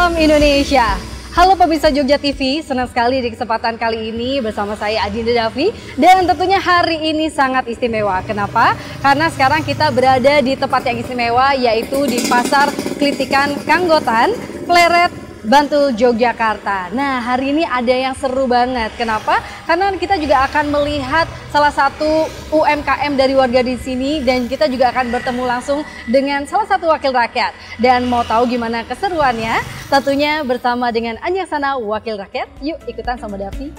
Salam Indonesia. Halo pemirsa Jogja TV, senang sekali di kesempatan kali ini bersama saya Adinda Davi. Dan tentunya hari ini sangat istimewa. Kenapa? Karena sekarang kita berada di tempat yang istimewa, yaitu di Pasar Klitikan Kanggotan, Pleret, Bantul, Yogyakarta. Nah, hari ini ada yang seru banget. Kenapa? Karena kita juga akan melihat salah satu UMKM dari warga di sini, dan kita juga akan bertemu langsung dengan salah satu wakil rakyat. Dan mau tahu gimana keseruannya? Tentunya bersama dengan Anjaksana Wakil Rakyat. Yuk ikutan sama Davi.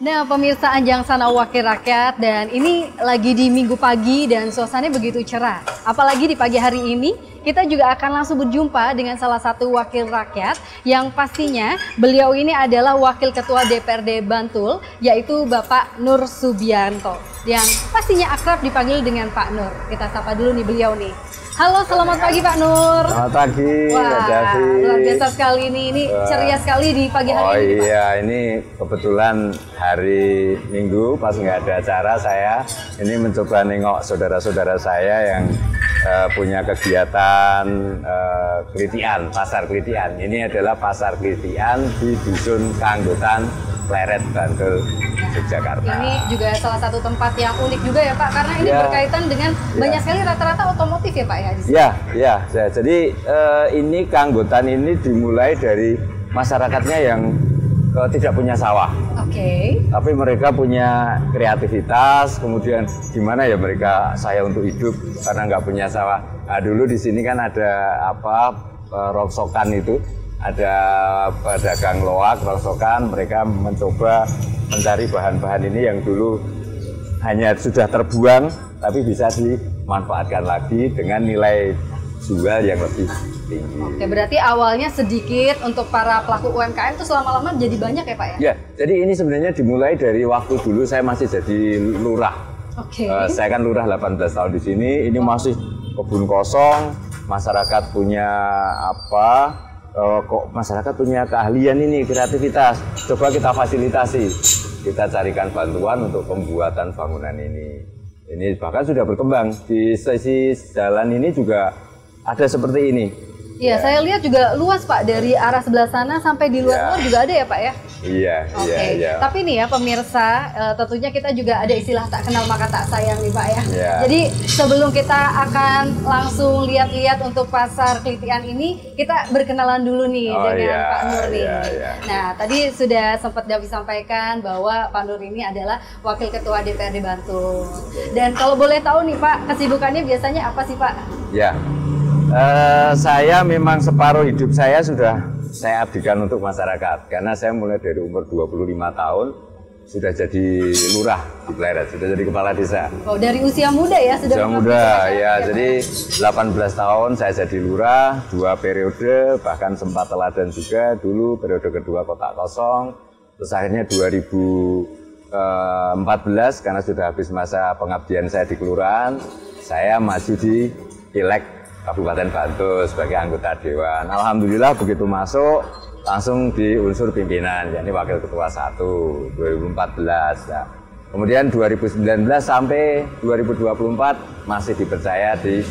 Nah, pemirsa Anjaksana Wakil Rakyat, dan ini lagi di minggu pagi dan suasananya begitu cerah. Apalagi di pagi hari ini, kita juga akan langsung berjumpa dengan salah satu wakil rakyat yang pastinya beliau ini adalah Wakil Ketua DPRD Bantul, yaitu Bapak Nur Subianto, yang pastinya akrab dipanggil dengan Pak Nur. Kita sapa dulu nih beliau nih. Halo, selamat pagi Pak Nur. Selamat pagi, Wah, luar biasa sekali ini ceria sekali di pagi hari ini. Oh iya, ini kebetulan hari Minggu pas nggak ada acara, saya ini mencoba nengok saudara-saudara saya yang punya kegiatan Klitian, pasar Klitian. Ini adalah pasar Klitian di Dusun Kanggotan, Pleret, Bantul, Yogyakarta. Ini juga salah satu tempat yang unik juga ya Pak, karena ini berkaitan dengan banyak sekali rata-rata otomotif ya Pak ya di sini. Ya. Jadi ini Kanggotan ini dimulai dari masyarakatnya yang tidak punya sawah. Oke. Tapi mereka punya kreativitas, kemudian gimana ya mereka saya untuk hidup karena nggak punya sawah. Nah, dulu di sini kan ada rongsokan itu. Ada pedagang loak, rongsokan, mereka mencoba mencari bahan-bahan ini yang dulu hanya sudah terbuang, tapi bisa dimanfaatkan lagi dengan nilai jual yang lebih tinggi. Oke, berarti awalnya sedikit untuk para pelaku UMKM itu lama-lama jadi banyak ya Pak ya? Ya, jadi ini sebenarnya dimulai dari waktu dulu saya masih jadi lurah. Oke. Saya kan lurah 18 tahun di sini, ini masih kebun kosong, masyarakat punya kok masyarakat punya keahlian ini, kreativitas, coba kita fasilitasi, kita carikan bantuan untuk pembuatan bangunan ini. Ini bahkan sudah berkembang, di sisi jalan ini juga ada seperti ini. Iya, saya lihat juga luas Pak, dari arah sebelah sana sampai di luar juga ada ya Pak ya? Iya. Tapi nih ya pemirsa, tentunya kita juga ada istilah tak kenal maka tak sayang nih Pak ya. Jadi sebelum kita akan langsung lihat-lihat untuk pasar Klitian ini, kita berkenalan dulu nih dengan Pak Nur nih. Nah, tadi sudah sempat Davi sampaikan bahwa Pak Nur ini adalah Wakil Ketua DPRD Bantul. Dan kalau boleh tahu nih Pak, kesibukannya biasanya apa sih Pak? Ya. Saya memang separuh hidup saya sudah saya abdikan untuk masyarakat, karena saya mulai dari umur 25 tahun sudah jadi lurah di Pleret, sudah jadi kepala desa. Oh, dari usia muda ya sudah. Usia muda ya, jadi 18 tahun saya jadi lurah, 2 periode, bahkan sempat teladan juga dulu periode kedua Kota Kosong, terus akhirnya 2014 karena sudah habis masa pengabdian saya di kelurahan, saya maju di Pileg Kabupaten Bantul sebagai anggota Dewan. Alhamdulillah begitu masuk langsung di unsur pimpinan, yakni Wakil Ketua 1 2014. Nah, kemudian 2019 sampai 2024 masih dipercaya di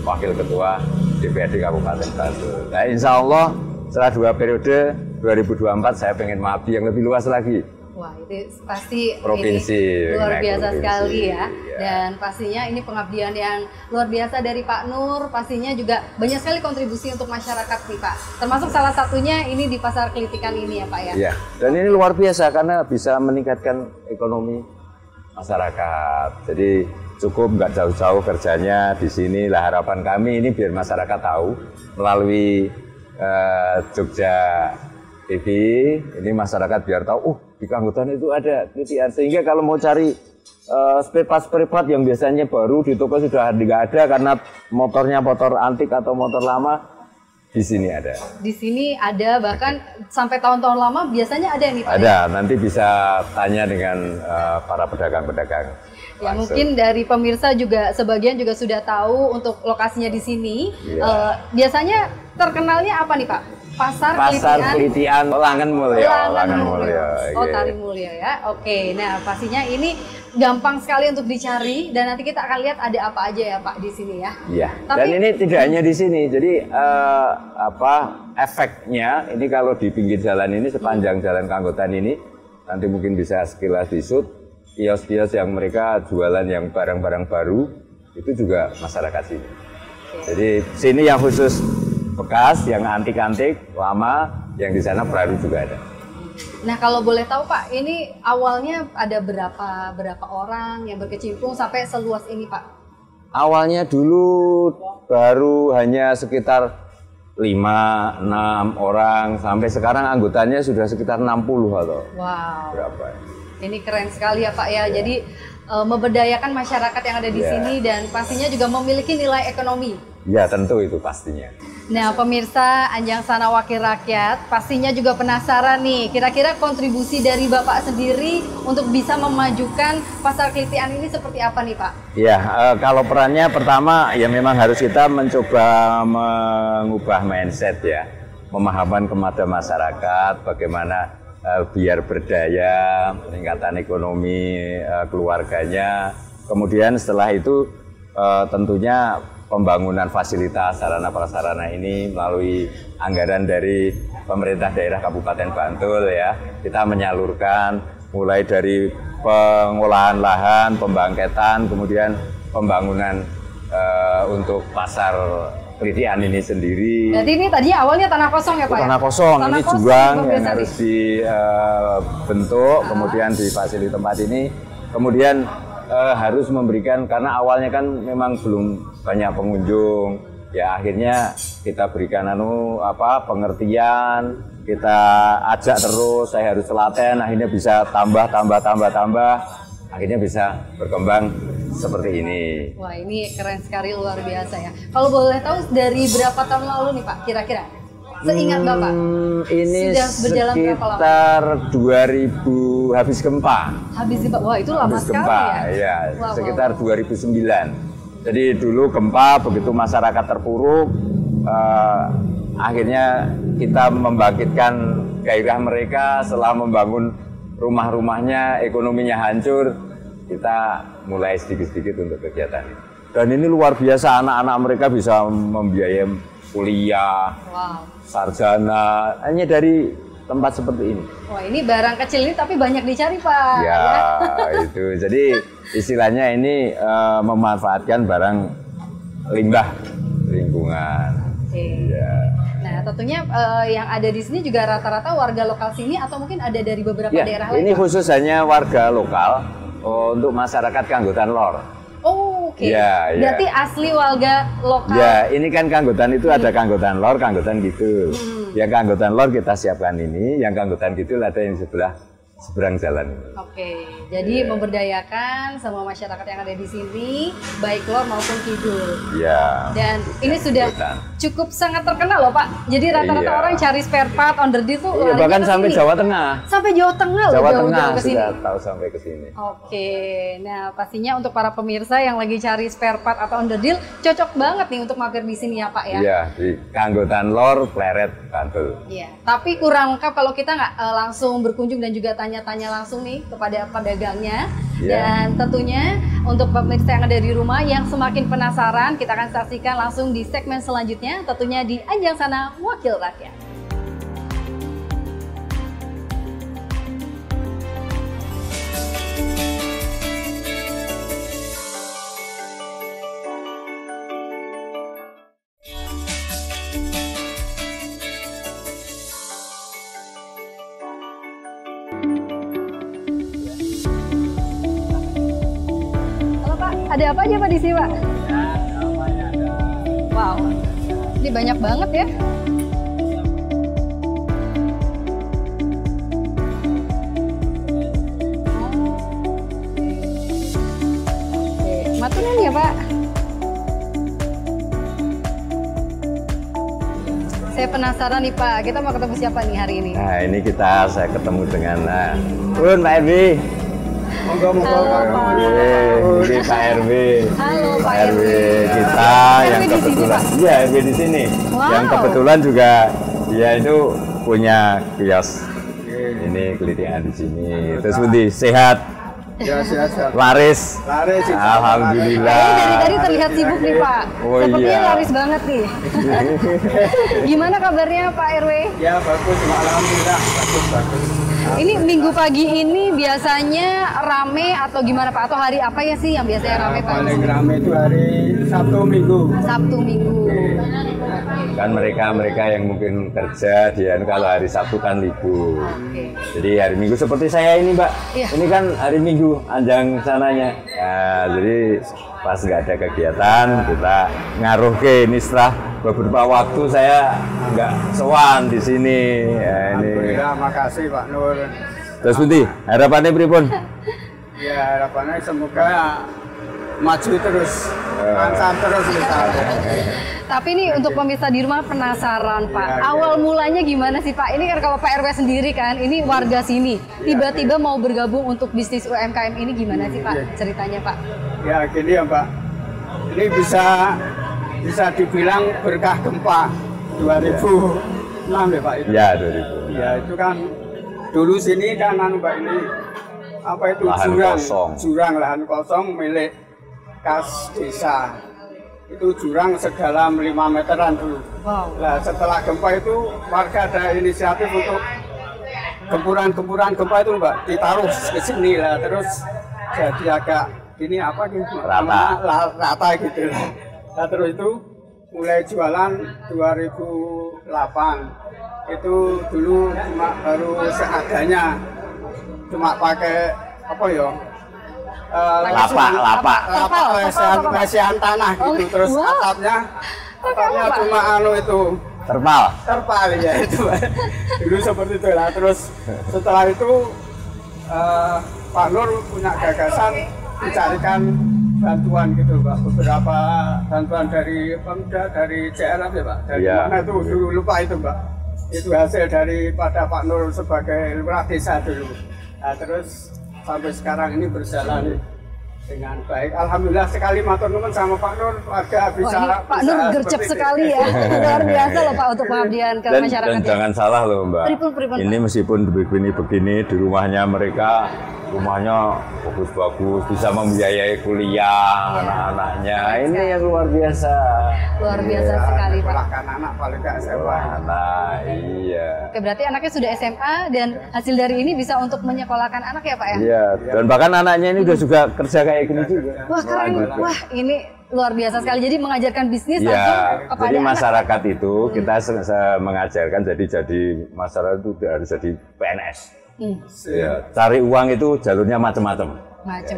Wakil Ketua DPRD Kabupaten Bantul. Nah, insya Allah setelah 2 periode 2024 saya pengen mengabdi yang lebih luas lagi. Wah, itu pasti provinsi ini luar biasa sekali ya. Ya. Dan pastinya ini pengabdian yang luar biasa dari Pak Nur, pastinya juga banyak sekali kontribusi untuk masyarakat nih Pak. Termasuk salah satunya ini di Pasar Klitikan ini ya Pak ya. Iya, dan ini luar biasa karena bisa meningkatkan ekonomi masyarakat. Jadi cukup nggak jauh-jauh kerjanya di sini. Lah harapan kami ini biar masyarakat tahu melalui Jogja TV, ini masyarakat biar tahu, di Kanggotan itu ada Klitian, sehingga kalau mau cari spare part yang biasanya baru di toko sudah nggak ada karena motornya motor antik atau motor lama, di sini ada. Di sini ada, bahkan sampai tahun-tahun lama biasanya ada nih Pak. Ada, nanti bisa tanya dengan para pedagang-pedagang. Ya mungkin dari pemirsa juga sebagian juga sudah tahu untuk lokasinya di sini. Biasanya terkenalnya apa nih Pak? Pasar Kelitian Langan Mulya. Oh, Tarimulya ya. Oke, nah pastinya ini gampang sekali untuk dicari dan nanti kita akan lihat ada apa aja ya Pak di sini ya. Iya. Dan ini tidak hanya di sini. Jadi efeknya ini kalau di pinggir jalan ini sepanjang jalan Kanggotan ini nanti mungkin bisa sekilas disut kios-kios yang mereka jualan yang barang-barang baru itu juga masyarakat sini. Jadi sini yang khusus bekas, yang antik-antik, lama, yang di sana baru juga ada. Nah kalau boleh tahu Pak, ini awalnya ada berapa orang yang berkecimpung sampai seluas ini Pak? Awalnya dulu baru hanya sekitar 5-6 orang, sampai sekarang anggotanya sudah sekitar 60 atau berapa. Ini keren sekali ya Pak ya. Jadi memberdayakan masyarakat yang ada di sini dan pastinya juga memiliki nilai ekonomi. Ya tentu itu pastinya. Nah pemirsa Anjangsana Wakil Rakyat pastinya juga penasaran nih, kira-kira kontribusi dari Bapak sendiri untuk bisa memajukan Pasar Kelitian ini seperti apa nih Pak? Ya kalau perannya pertama ya memang harus kita mencoba mengubah mindset ya, pemahaman kepada masyarakat bagaimana biar berdaya, peningkatan ekonomi keluarganya. Kemudian setelah itu tentunya pembangunan fasilitas sarana prasarana ini melalui anggaran dari pemerintah daerah Kabupaten Bantul ya. Kita menyalurkan mulai dari pengolahan lahan, pembangkitan, kemudian pembangunan untuk pasar Kelitian ini sendiri. Jadi ini tadinya awalnya tanah kosong ya Pak? Tanah kosong, ini juang yang harus dibentuk, kemudian difasili tempat ini, kemudian harus memberikan, karena awalnya kan memang belum banyak pengunjung, ya akhirnya kita berikan pengertian, kita ajak terus, saya harus telaten, akhirnya bisa tambah, akhirnya bisa berkembang seperti ini. Wah ini keren sekali, luar biasa ya. Kalau boleh tahu dari berapa tahun lalu nih Pak kira-kira? Seingat Bapak? Ini sudah berjalan sekitar 2000 habis gempa. Habis gempa, wah itu lama habis sekali gempa, ya? Wow, sekitar 2009. Jadi dulu gempa, begitu masyarakat terpuruk, akhirnya kita membangkitkan gairah mereka setelah membangun rumah-rumahnya, ekonominya hancur, kita mulai sedikit-sedikit untuk kegiatan ini. Dan ini luar biasa, anak-anak mereka bisa membiayai kuliah, sarjana, hanya dari tempat seperti ini. Wah ini barang kecil ini tapi banyak dicari Pak. Ya, itu. Jadi istilahnya ini memanfaatkan barang limbah lingkungan. Ya. Nah tentunya yang ada di sini juga rata-rata warga lokal sini atau mungkin ada dari beberapa daerah lain? Ini khusus hanya warga lokal untuk masyarakat Kanggotan Lor. Oh, oke. Ya, berarti asli warga lokal. Ya, ini kan Kanggotan itu ada Kanggotan Lor, Kanggotan Kidul. Yang Kanggotan Lor kita siapkan ini, yang Kanggotan Kidul ada yang seberang jalan ini. Oke, jadi memberdayakan semua masyarakat yang ada di sini, baik Lor maupun Kidul. Ya. Dan ini sudah cukup sangat terkenal loh Pak. Jadi rata-rata orang cari spare part on the deal tuh bahkan sampai Jawa Tengah. Sampai Jawa Tengah loh. Jawa Tengah sudah tahu sampai ke sini. Oke, nah pastinya untuk para pemirsa yang lagi cari spare part atau on the deal, cocok banget nih untuk mampir di sini ya Pak ya. Iya, di Kanggotan Lor, Pleret, Bantul. Iya, tapi kurang lengkap kalau kita nggak langsung berkunjung dan juga tanya-tanya langsung nih kepada pedagangnya. Dan tentunya untuk pemirsa yang ada di rumah yang semakin penasaran, kita akan saksikan langsung di segmen selanjutnya, tentunya di Anjangsana Wakil Rakyat. Ada apa aja Pak di sini Pak? Ya, namanya ada. Wow, ini banyak banget ya. Oke, matunan ya Pak. Saya penasaran nih Pak, kita mau ketemu siapa nih hari ini? Nah ini saya ketemu dengan Pak Erwi. Halo Pak. Ini Pak RW. Halo Pak RW kita yang kebetulan, iya RW di sini. Yang kebetulan juga Ya itu punya kios. Ini kelitian di sini. Terus Budi sehat. Ya, sehat. Laris. Laris. Alhamdulillah. Ini dari tadi terlihat sibuk nih Pak. Oh, Sepertinya iya. laris banget nih. Gimana kabarnya Pak RW? Ya bagus, alhamdulillah bagus. Ini minggu pagi ini biasanya rame atau gimana Pak? Atau hari apa ya sih yang biasanya rame Pak? Paling ramai itu hari Sabtu Minggu. Sabtu Minggu. Kan mereka yang mungkin kerja dia kalau hari Sabtu kan libur. Jadi hari Minggu seperti saya ini Mbak. Iya. Ini kan hari Minggu anjang sananya. Ya, jadi pas nggak ada kegiatan kita ngaruh ke ini setelah beberapa waktu saya nggak sowan di sini. Ya, ini. Alhamdulillah, makasih Pak Nur. Terus Budi, harapannya pripun? Ya harapannya semoga maju terus, lancar terus misalnya. Tapi ini untuk pemirsa di rumah penasaran Pak, Ya, awal mulanya gimana sih Pak? Ini kan kalau Pak RW sendiri kan, ini warga sini, tiba-tiba mau bergabung untuk bisnis UMKM ini gimana sih Pak ceritanya Pak? Ya gini ya Pak, ini bisa dibilang berkah gempa 2006 ya Pak itu. Ya 2000. Ya itu kan dulu sini kan Mbak ini apa itu Lahan kosong. jurang lahan kosong milik kas desa. Itu jurang sedalam 5 meteran dulu. Wow. Nah setelah gempa itu warga ada inisiatif untuk gempuran gempa itu Mbak ditaruh ke sini lah, terus jadi agak ini apa gitu rata gitu lah. Nah terus itu mulai jualan 2008 itu dulu cuma baru seadanya, cuma pakai apa ya lapak. lesehan tanah gitu, terus Wow. atapnya cuma itu terpal ya itu dulu seperti itu lah. Terus setelah itu Pak Nur punya gagasan dicarikan bantuan gitu Pak, beberapa bantuan dari Pemda, dari CLF ya Pak, dari mana itu dulu lupa itu Pak, itu hasil daripada Pak Nur sebagai lurah desa dulu. Nah, terus sampai sekarang ini berjalan dengan baik. Alhamdulillah sekali matur nuwun sama Pak Nur, warga bisa. Wah, ini Pak Nur gercep sekali ya, luar biasa loh Pak untuk pengabdian ke masyarakat. Dan jangan salah loh Mbak, Pripun, ini meskipun begini di rumahnya mereka, rumahnya bagus-bagus, bisa membiayai kuliah anak-anaknya. Ini yang luar biasa. Luar biasa sekali Pak. Sekolahkan anak paling gak SMA. Nah, iya. Oke, berarti anaknya sudah SMA dan hasil dari ini bisa untuk menyekolahkan anak ya Pak ya? Iya, dan bahkan anaknya ini juga kerja kayak gini juga. Wah keren, wah ini luar biasa sekali. Jadi mengajarkan bisnis langsung Ya, kepada jadi anak. masyarakat itu kita mengajarkan jadi masyarakat itu harus jadi PNS. Ya, cari uang itu jalurnya macam-macam.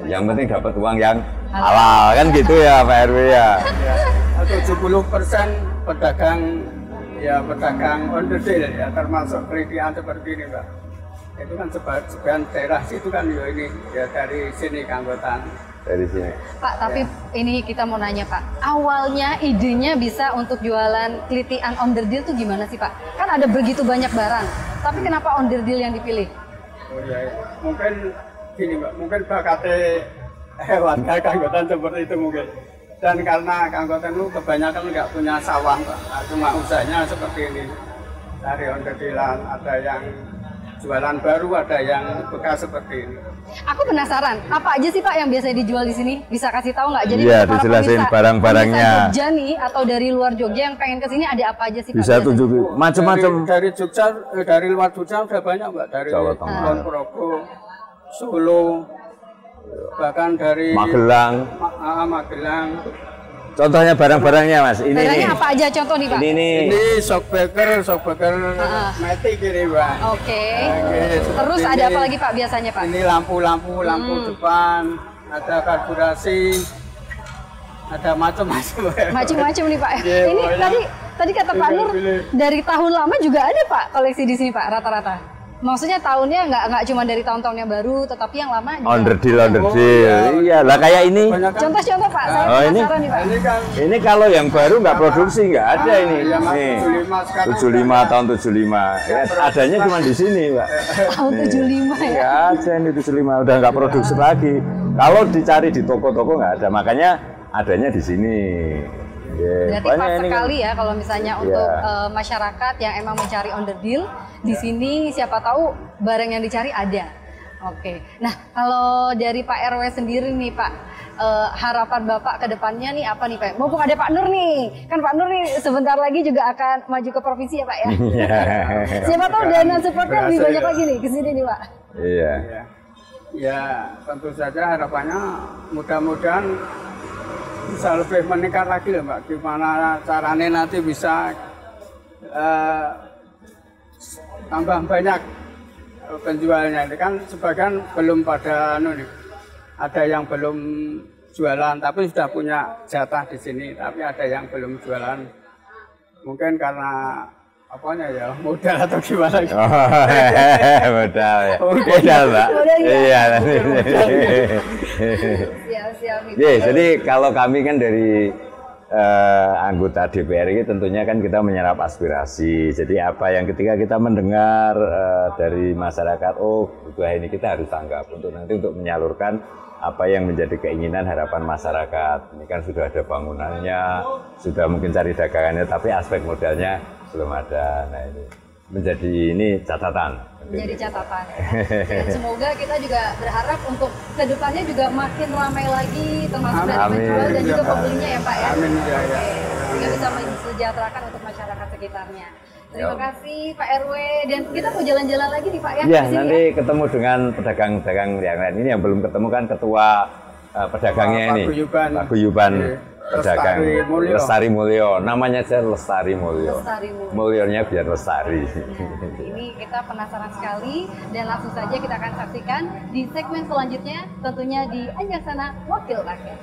Yang penting dapat uang yang halal kan gitu ya Pak RW ya. 70% pedagang onderdil ya, termasuk kelitian seperti ini Pak. Itu kan sebagian daerah situ kan ya ini ya dari sini keanggotaan. Dari sini. Pak, tapi ini kita mau nanya Pak, awalnya idenya bisa untuk jualan kelitian onderdil tuh gimana sih Pak? Kan ada begitu banyak barang, tapi kenapa onderdil yang dipilih? Oh iya, mungkin gini Mbak, mungkin bakatnya warga keanggotaan seperti itu mungkin. Dan karena keanggotaan itu kebanyakan nggak punya sawah Pak, nah, cuma usahanya seperti ini. Dari onderdilan, ada yang jualan baru, ada yang bekas seperti ini. Aku penasaran, apa aja sih Pak yang biasa dijual di sini? Bisa kasih tahu nggak? Jadi Iya, para dijelasin pemirsa barang-barangnya. Jogja nih atau dari luar Jogja yang pengen kesini ada apa aja sih Pak? Bisa biasanya? tunjukin macam-macam. Dari Jogja, dari luar Jogja udah banyak Mbak, dari Jawa Tengah. Kulon Progo, Solo, bahkan dari Magelang. Magelang. Contohnya barang-barangnya Mas. Ini Barangnya nih. apa aja contoh nih Pak? Ini nih. Ini shockbreaker metik ini Mbak. Oke. Oke, Terus seperti ada ini. apa lagi Pak biasanya Pak? Ini lampu depan, ada karburasi, ada macam-macam. Macam-macam nih Pak. Iya, Ini pokoknya. tadi kata Pak Nur dari tahun lama juga ada Pak koleksi di sini Pak rata-rata. Maksudnya tahunnya nggak cuma dari tahun-tahun yang baru, tetapi yang lama juga. Onderdil. Oh, Iya, lah kayak ini. Banyak kan? Contoh-contoh Pak, saya Oh, ini? penasaran nih Pak. Ini kan Ini kalau yang baru nggak produksi nggak ada ini. iya, Mas, Nih. 75 sekarang 75 udah. tahun 75. Ya, adanya cuma di sini, Pak. Tahun 75 ya. Nggak ada ini 75, udah nggak produksi lagi. Kalau dicari di toko-toko nggak ada, makanya adanya di sini. Berarti pas sekali ya kalau misalnya untuk masyarakat yang emang mencari onderdil di sini, siapa tahu barang yang dicari ada. Oke. Nah, kalau dari Pak RW sendiri nih Pak, harapan Bapak ke depannya nih apa nih Pak? Mumpung ada Pak Nur nih, kan Pak Nur nih sebentar lagi juga akan maju ke provinsi ya Pak ya. Siapa tahu dana supportnya lebih banyak lagi nih ke sini nih Pak. Iya. Ya, tentu saja harapannya mudah-mudahan bisa lebih meningkat lagi lah Mbak. Gimana caranya nanti bisa tambah banyak penjualnya. Ini kan sebagian belum pada ada yang belum jualan tapi sudah punya jatah di sini, tapi ada yang belum jualan. Mungkin karena apanya ya, modal atau gimana? Modal ya. Modal Mbak. Iya. Siap. Jadi kalau kami kan dari anggota DPR ini tentunya kan kita menyerap aspirasi. Jadi apa yang ketika kita mendengar dari masyarakat, oh kebutuhan ini kita harus tanggap untuk nanti untuk menyalurkan apa yang menjadi keinginan harapan masyarakat. Ini kan sudah ada bangunannya, sudah mungkin cari dagangannya, tapi aspek modalnya belum ada. Nah ini menjadi catatan. Menjadi catatan. Dan semoga kita juga berharap untuk kedepannya juga makin ramai lagi, termasuk dari penjual dan juga pembelinya ya Pak ya. Amin ya. Sehingga bisa mensejahterakan untuk masyarakat sekitarnya. Terima kasih Pak RW, dan kita mau jalan-jalan lagi nih Pak ya. Iya, nanti ketemu dengan pedagang-pedagang yang lain. Ini yang belum ketemu kan ketua pedagangnya ini, Pak Guyuban. Pedagang Lestari Mulyo, namanya aja Lestari Mulyo. Mulyonya biar lestari. Nah, ini kita penasaran sekali dan langsung saja kita akan saksikan di segmen selanjutnya, tentunya di Anjarsana Wakil Rakyat.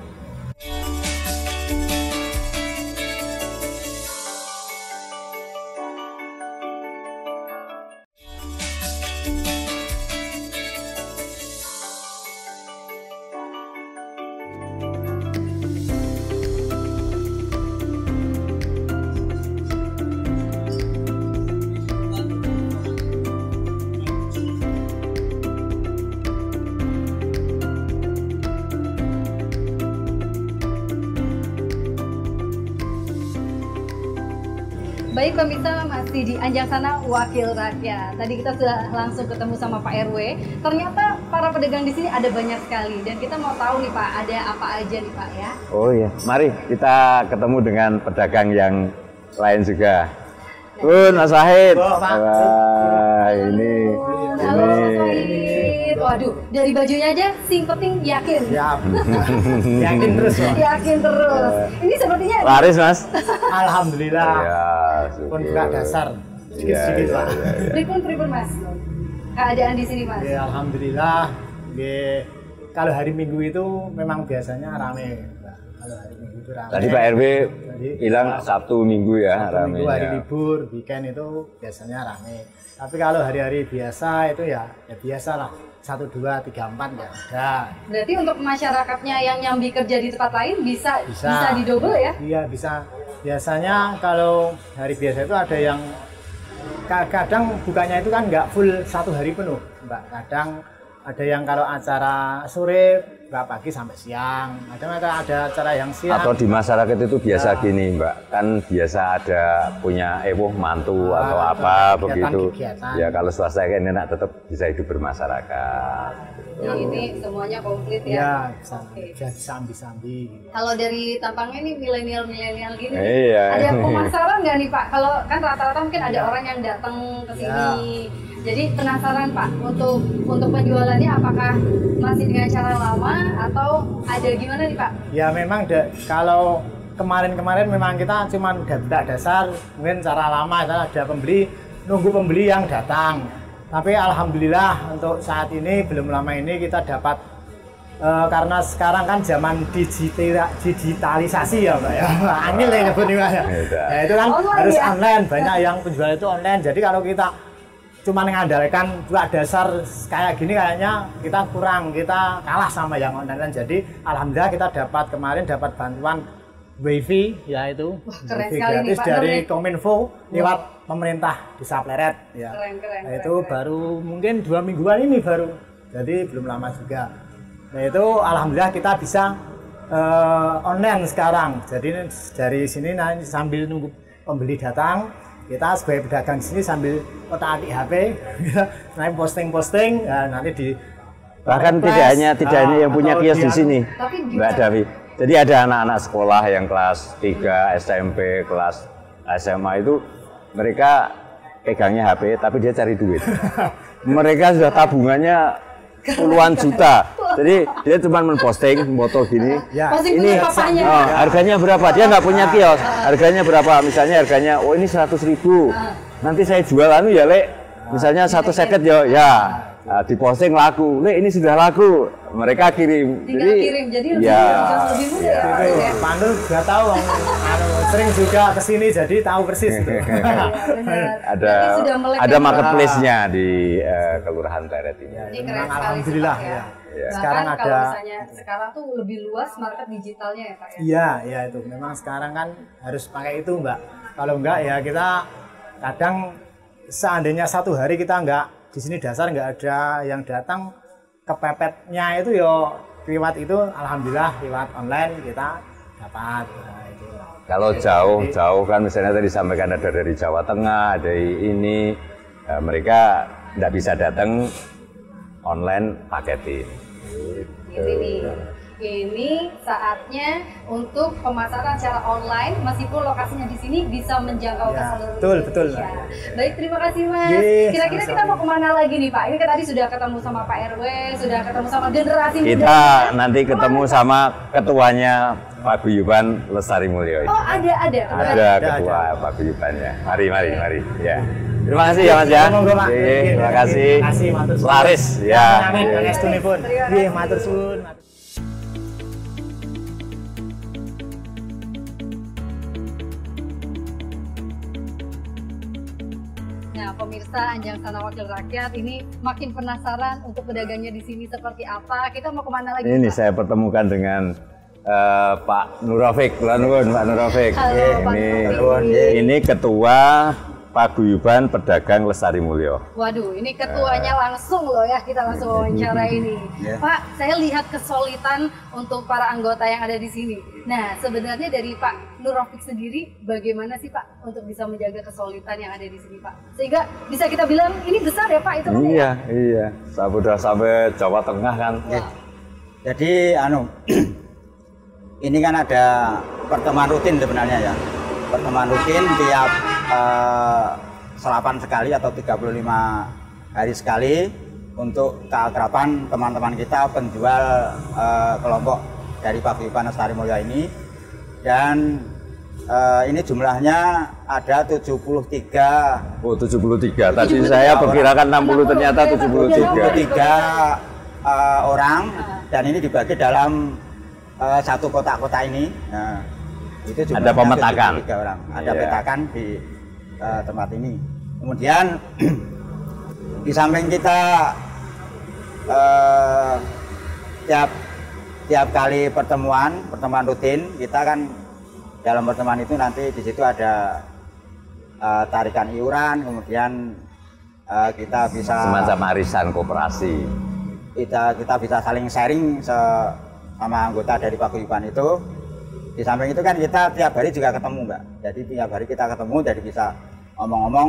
Baik pemirsa, masih di Anjarsana Wakil Rakyat. Tadi kita sudah langsung ketemu sama Pak RW. Ternyata para pedagang di sini ada banyak sekali dan kita mau tahu nih Pak, ada apa aja nih Pak ya? Oh iya, mari kita ketemu dengan pedagang yang lain juga. Mas Wahid. Wah, ini. Halo Mas Wahid. Waduh, dari bajunya aja sing penting yakin. Siap. Yakin terus. Yakin terus. Ini sepertinya laris Mas. Alhamdulillah. Ya, pun buka dasar sedikit-sedikit Pak. Pripun Mas. Keadaan di sini Mas. Ya, alhamdulillah. Kalau hari Minggu itu memang biasanya rame. Kalau hari Minggu itu rame. Tadi Pak RW bilang Sabtu Minggu ya, rame. Minggu hari libur, weekend itu biasanya rame. Tapi kalau hari-hari biasa itu ya biasa lah. 1, 2, 3, 4 ya ada. Berarti untuk masyarakatnya yang nyambi kerja di tempat lain bisa didobel ya? Iya bisa. Biasanya kalau hari biasa itu ada yang kadang bukanya itu kan nggak full 1 hari penuh, Mbak. Kadang ada yang kalau acara sore nggak pagi sampai siang. Ada acara yang siang. Atau di masyarakat itu biasa gini Mbak, kan biasa ada punya mantu atau apa begitu. Ya kalau swasta kan enak tetap bisa hidup bermasyarakat. Jadi ini semuanya komplit ya? Iya, bisa sambi-sambi. Kalau dari tampangnya nih milenial gini, iya. Ada pemasaran nggak nih Pak? Kalau kan rata-rata mungkin ada orang yang datang ke sini. Jadi penasaran Pak, untuk penjualannya apakah masih dengan cara lama atau ada gimana nih Pak? Ya memang kalau kemarin-kemarin memang kita cuma data dasar, mungkin cara lama ada nunggu pembeli yang datang. Tapi alhamdulillah untuk saat ini belum lama ini kita dapat karena sekarang kan zaman digitalisasi ya Mbak ya. Angin ya nyebutnya ya. Ya itu kan harus online, banyak yang penjual itu online. Jadi kalau kita cuma mengandalkan buat dasar kayak gini kayaknya kita kalah sama yang online. Jadi alhamdulillah kita kemarin dapat bantuan WiFi yaitu WiFi gratis dari Kominfo lewat pemerintah Desa Pleret ya. Keren, itu baru mungkin 2 mingguan ini baru. Jadi belum lama juga. Nah itu alhamdulillah kita bisa online sekarang. Jadi dari sini nanti sambil nunggu pembeli datang, kita sebagai pedagang di sini sambil otak-atik HP, nanti posting-posting, nanti di bahkan tidak hanya yang punya kios di sini, Mbak Davi. Jadi ada anak-anak sekolah yang kelas 3 SMP, kelas SMA itu mereka pegangnya HP, tapi dia cari duit. Mereka sudah tabungannya puluhan juta. Jadi dia cuma memposting foto gini. Ya. Ini harganya berapa? Dia nggak punya kios. Harganya berapa? Misalnya harganya, oh ini 100.000. Nanti saya jual anu ya, Lek. Misalnya 1 seket ya. Nah, diposting laku, Lek ini sudah laku. Mereka kirim. Jadi lebih mudah ya. Pak Nur juga tahu, sering juga kesini jadi tahu persis. Ada marketplace-nya di Kelurahan Pleret ini. Alhamdulillah ya. Sekarang ada. Sekarang tuh lebih luas market digitalnya ya Pak ya. Iya itu. Memang sekarang kan harus pakai itu Mbak. Kalau enggak ya kita kadang seandainya satu hari kita enggak di sini dasar nggak ada yang datang, kepepetnya itu yo lewat itu alhamdulillah lewat online kita dapat. Itu. Kalau jauh kan misalnya tadi disampaikan ada dari Jawa Tengah, dari ini mereka nggak bisa datang, online paketin. Ini saatnya untuk pemasaran secara online, meskipun lokasinya di sini bisa menjangkau ke seluruh Indonesia. Baik, terima kasih Mas. Kira-kira kita mau kemana lagi nih Pak? Ini kan tadi sudah ketemu sama Pak RW, sudah ketemu sama generasi muda. Kita nanti ketemu sama ketuanya Paguyuban Lestari Mulyo. Oh ada ketua Paguyubannya. Mari. Ya. Terima kasih ya Mas ya. Terima kasih. Laris ya. Matur suwun. Nah, pemirsa Anjang Sana Wakil Rakyat ini makin penasaran untuk pedagangnya di sini seperti apa. Kita mau kemana lagi? Ini Pak? saya pertemukan dengan Pak Nurofik. Pak Nurofik. Ini ketua Paguyuban Pedagang Lestari Mulyo. Waduh, ini ketuanya langsung loh ya, kita langsung wawancara ini. Pak, saya lihat kesulitan untuk para anggota yang ada di sini. Nah, sebenarnya dari Pak Nurofik sendiri, bagaimana sih Pak untuk bisa menjaga kesulitan yang ada di sini Pak? Sehingga bisa kita bilang ini besar ya Pak itu kan? Iya. Sudah sampai Jawa Tengah kan. Jadi ini kan ada pertemuan rutin sebenarnya ya. Pertemuan rutin tiap selapan sekali atau 35 hari sekali untuk keakraban teman-teman kita penjual kelompok dari Paguyuban Lestari Mulyo ini. Dan ini jumlahnya ada 73. Oh 73, tadi saya perkirakan 60 ternyata 73 orang. Dan ini dibagi dalam satu kotak-kotak ini. Nah, itu ada pemetakan. Orang. Ada petakan di tempat ini. Kemudian di samping kita tiap kali pertemuan rutin, kita kan dalam pertemuan itu nanti di situ ada tarikan iuran, kemudian kita bisa semacam arisan koperasi. Kita bisa saling sharing sama anggota dari Paguyuban itu. Di samping itu kan kita tiap hari juga ketemu Mbak. Jadi tiap hari kita ketemu, jadi bisa ngomong-ngomong.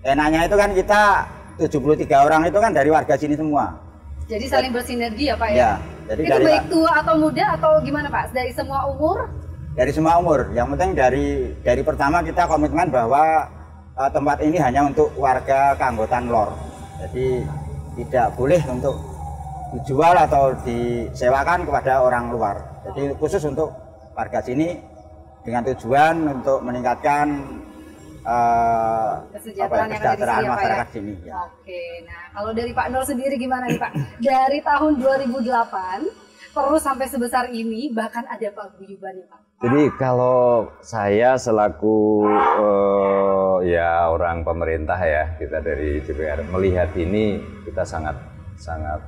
Enaknya itu kan kita 73 orang itu kan dari warga sini semua. Jadi saling bersinergi ya Pak ya? Ya. Jadi itu baik tua atau muda atau gimana Pak? Dari semua umur? Dari semua umur. Yang penting dari pertama kita komitmen bahwa tempat ini hanya untuk warga keanggotaan LOR. Jadi tidak boleh untuk dijual atau disewakan kepada orang luar. Jadi khusus untuk warga sini dengan tujuan untuk meningkatkan kesejahteraan masyarakat sini. Ya. Oke, nah kalau dari Pak Nur sendiri gimana nih Pak? Dari tahun 2008 terus sampai sebesar ini, bahkan ada paguyuban ya Pak? Jadi kalau saya selaku ya orang pemerintah ya, kita dari DPR melihat ini kita sangat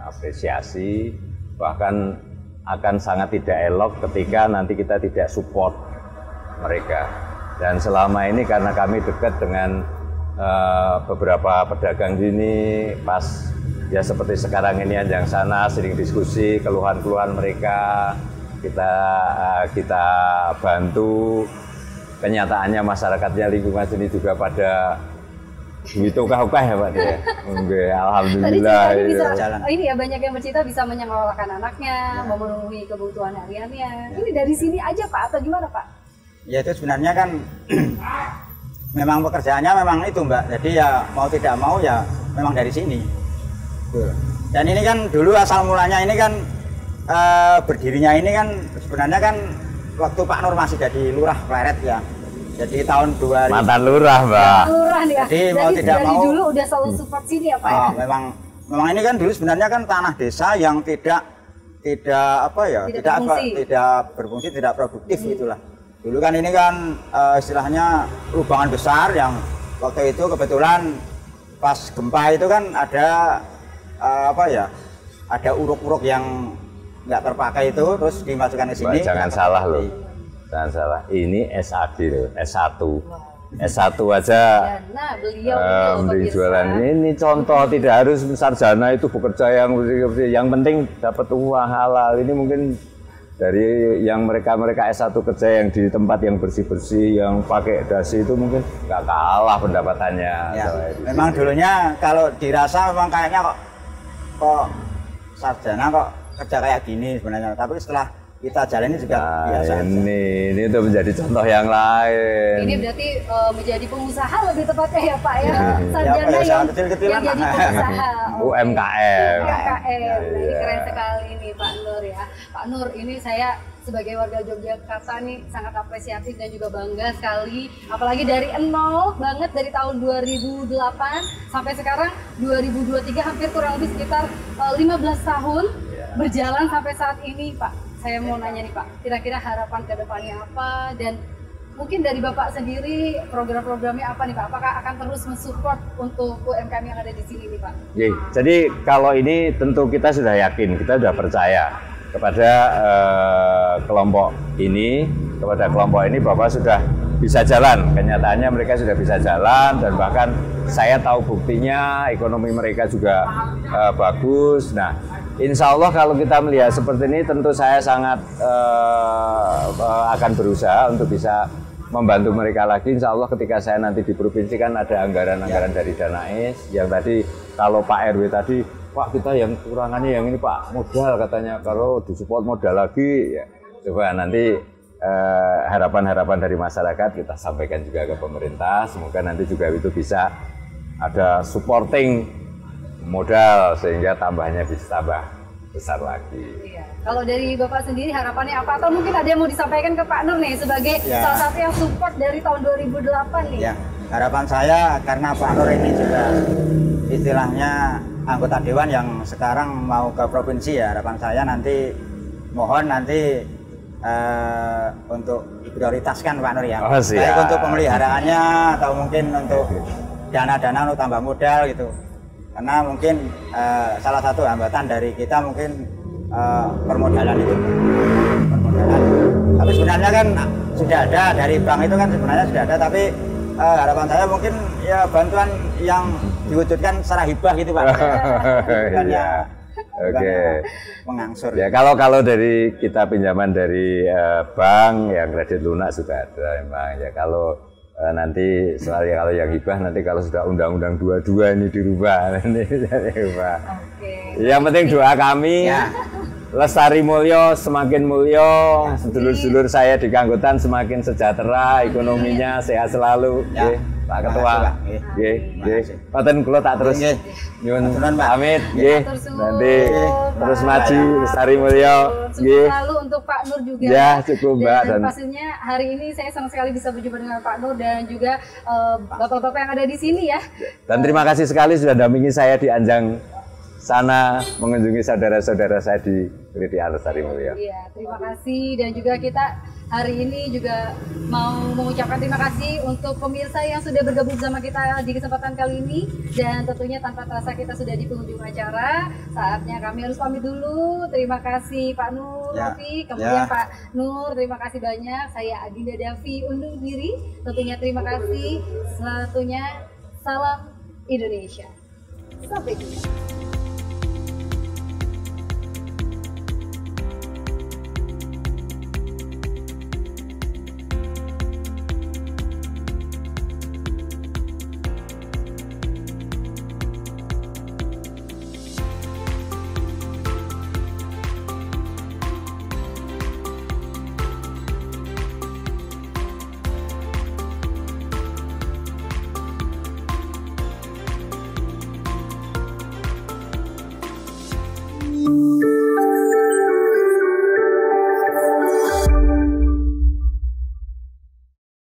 apresiasi, bahkan akan sangat tidak elok ketika nanti kita tidak support mereka. Dan selama ini karena kami dekat dengan beberapa pedagang sini, pas ya seperti sekarang ini Anjang Sana sering diskusi keluhan-keluhan mereka, kita bantu. Kenyataannya masyarakatnya lingkungan sini juga pada itu ukah-ukah ya Pak ya. Oke, alhamdulillah. Tadi bisa, jalan. ini ya banyak yang bercerita bisa menyekolahkan anaknya, memenuhi kebutuhan hariannya. Ini dari sini aja Pak atau gimana Pak? Ya itu sebenarnya kan memang pekerjaannya memang itu Mbak. Jadi ya mau tidak mau ya memang dari sini. Dan ini kan dulu asal mulanya ini kan berdirinya ini kan sebenarnya kan waktu Pak Nur masih jadi lurah Pleret ya. Jadi tahun 2000 mantan lurah, Mbak. Lurah nih ya. Jadi mau tidak dari mau dulu udah selalu support sini ya Pak ya. Memang ini kan dulu sebenarnya kan tanah desa yang tidak apa ya, tidak berfungsi, tidak produktif itulah. Dulu kan ini kan istilahnya lubangan besar yang waktu itu kebetulan pas gempa itu kan ada apa ya, ada uruk-uruk yang nggak terpakai itu terus dimasukkan ke sini. Jangan salah loh, jangan salah. Ini SAD loh, S1. S1 aja nah, beliau mending jualan. Ini contoh, tidak harus sarjana itu bekerja yang penting dapat uang halal. Ini mungkin dari yang mereka S1 kerja yang di tempat yang bersih-bersih, yang pakai dasi itu mungkin nggak kalah pendapatannya. Ya, memang dulunya kalau dirasa memang kayaknya kok sarjana kok kerja kayak gini sebenarnya, tapi setelah kita jalani juga biasa. Ini itu menjadi contoh yang lain. Ini berarti menjadi pengusaha lebih tepatnya ya Pak ya. Sarjana ya, yang kecil-kecilan jadi pengusaha. UMKM. UMKM. Ini keren sekali nih Pak Nur ya. Pak Nur, ini saya sebagai warga Yogyakarta nih sangat apresiatif dan juga bangga sekali, apalagi dari nol banget dari tahun 2008 sampai sekarang 2023, hampir kurang lebih sekitar 15 tahun berjalan sampai saat ini Pak. Saya mau nanya nih Pak, kira-kira harapan ke depannya apa, dan mungkin dari Bapak sendiri program-programnya apa nih Pak? Apakah akan terus mensupport untuk UMKM yang ada di sini nih Pak? Jadi kalau ini tentu kita sudah yakin, kita sudah percaya kepada kelompok ini Bapak sudah bisa jalan. Kenyataannya mereka sudah bisa jalan, dan bahkan saya tahu buktinya ekonomi mereka juga bagus. Nah, insya Allah kalau kita melihat seperti ini, tentu saya sangat akan berusaha untuk bisa membantu mereka lagi. Insya Allah ketika saya nanti di provinsi kan ada anggaran-anggaran dari Danais yang tadi kalau Pak RW tadi, Pak kita yang kurangannya yang ini Pak, modal katanya, kalau disupport modal lagi ya coba nanti harapan-harapan dari masyarakat kita sampaikan juga ke pemerintah, semoga nanti juga itu bisa ada supporting modal sehingga tambahnya bisa tambah besar lagi. Iya. Kalau dari Bapak sendiri harapannya apa, atau mungkin ada yang mau disampaikan ke Pak Nur nih sebagai salah satu yang support dari tahun 2008 nih? Ya, harapan saya karena Pak Nur ini juga istilahnya anggota dewan yang sekarang mau ke provinsi ya, harapan saya nanti mohon nanti untuk diprioritaskan Pak Nur ya, baik untuk pemeliharaannya atau mungkin untuk dana-dana untuk tambah modal gitu, karena mungkin salah satu hambatan dari kita mungkin permodalan itu. Tapi sebenarnya kan sudah ada dari bank itu kan sebenarnya sudah ada, tapi harapan saya mungkin ya bantuan yang diwujudkan secara hibah gitu Pak. Bukan ya. Oke. Mengangsur. Ya kalau dari kita pinjaman dari bank yang kredit lunak sudah ada memang ya. Kalau nanti soal kalau yang hibah nanti kalau sudah undang-undang 22 ini dirubah ini dirubah. Yang penting doa kami. Ya. Lestari mulya, semakin mulya, sedulur-sedulur saya di Kanggotan semakin sejahtera, ekonominya sehat selalu. Ya. Pak Ketua, nggih, paten kula tak terus nyuwun pamit, nggih. Nanti terus maju lestari mulya, nggih. Selalu untuk Pak Nur juga. Ya, cukup Mbak. Dan pastinya hari ini saya senang sekali bisa berjumpa dengan Pak Nur dan juga bapak-bapak yang ada di sini ya. Dan terima kasih sekali sudah dampingi saya di Anjang sana mengunjungi saudara-saudara saya di Kriti Lestari Mulya. Iya, terima kasih, dan juga kita hari ini juga mau mengucapkan terima kasih untuk pemirsa yang sudah bergabung bersama kita di kesempatan kali ini, dan tentunya tanpa terasa kita sudah di penghujung acara. Saatnya kami harus pamit dulu. Terima kasih Pak Nur, kemudian Pak Nur, terima kasih banyak. Saya Adinda Davi undur diri. Tentunya terima kasih. Satunya salam Indonesia. Sampai jumpa.